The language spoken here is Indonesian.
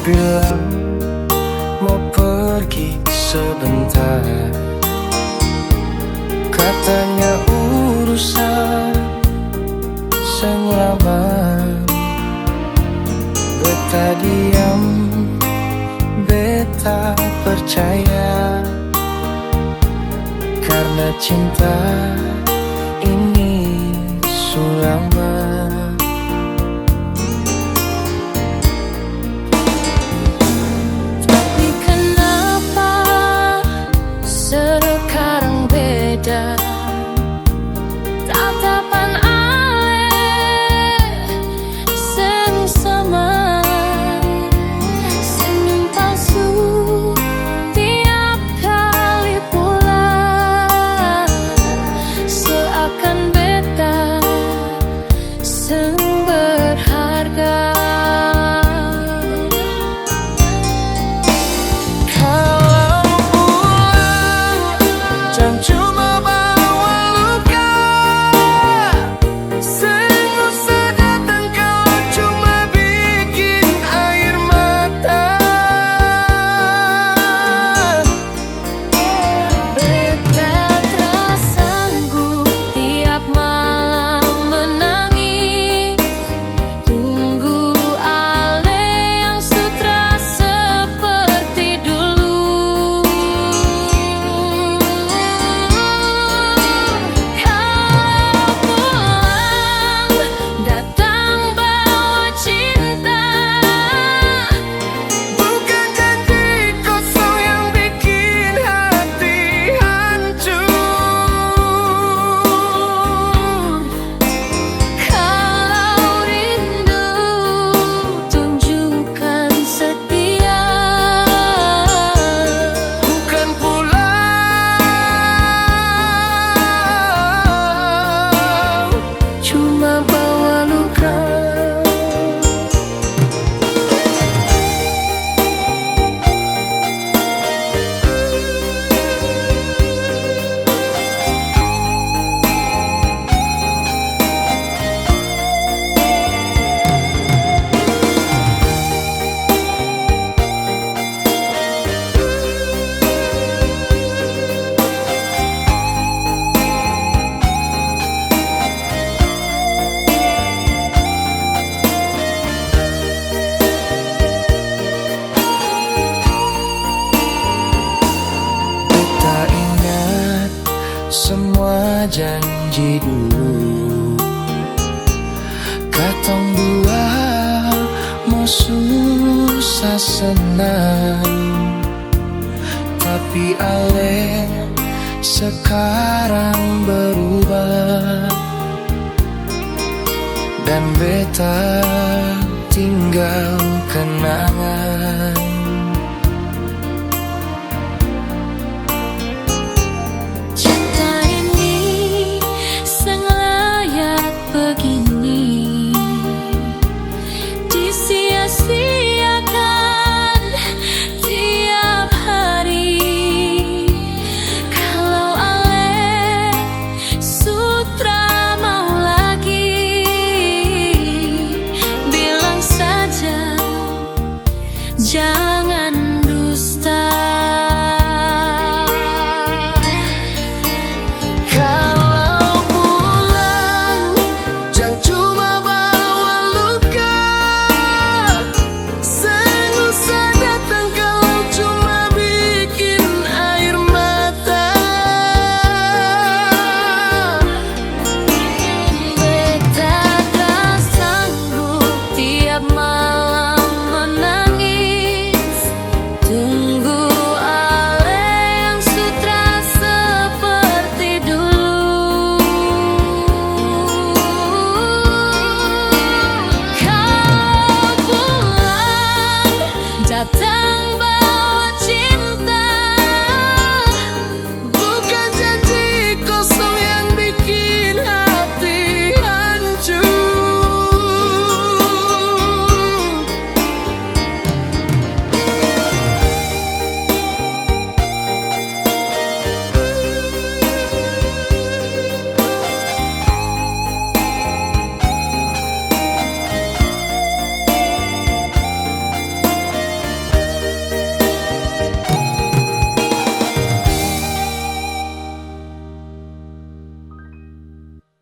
bilang mau pergi sebentar, katanya urusan senglaman. Beta diam, beta percaya, karena cinta ini sulaman. Tapi kenapa sekarang beda? Tatapan ale sing sama, senyum palsu tiap kali pulang, seakan beta sing berharga. Cuma bawa luka, sengguh sedatang kau cuma bikin air mata. Beta tersanggup tiap malam menangis, tunggu ale yang sutra seperti dulu. Datang bawa cinta, Bukan janji kosong yang bikin hati hancur. kalau rindu tunjukkan setia. Bukan pulang, Cuma bawa luka. beta ingat semua janji dulu. Katong dua mau susah senang, tapi ale sekarang berubah, dan beta tinggal